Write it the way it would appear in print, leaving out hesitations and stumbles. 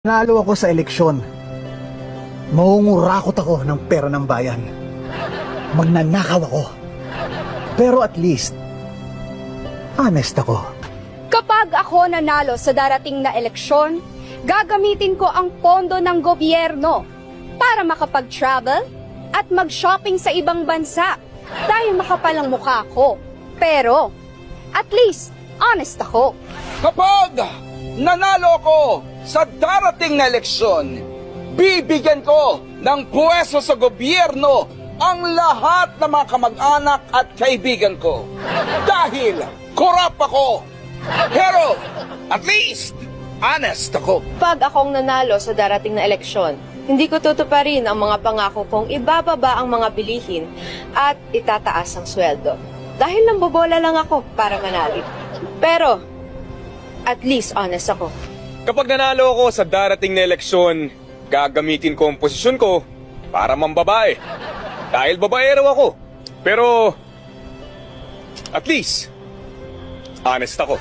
Nanalo ako sa eleksyon. Mangungurakot ako ng pera ng bayan. Magnanakaw ako. Pero at least, honest ako. Kapag ako nanalo sa darating na eleksyon, gagamitin ko ang pondo ng gobyerno para makapag-travel at mag-shopping sa ibang bansa dahil makapal ang mukha ko. Pero, at least, honest ako. Kapag nanalo ko sa darating na eleksyon, bibigyan ko ng pwesto sa gobyerno ang lahat ng mga kamag-anak at kaibigan ko. Dahil korap ako. Pero, at least, honest ako. Pag akong nanalo sa darating na eleksyon, hindi ko tutuparin ang mga pangako kong ibababa ang mga bilihin at itataas ang sweldo. Dahil nambobola lang ako para manalo. Pero, at least honest ako. Kapag nanalo ako sa darating na eleksyon, gagamitin ko ang posisyon ko para mambabae. Dahil babaero ako. Pero, at least, honest ako.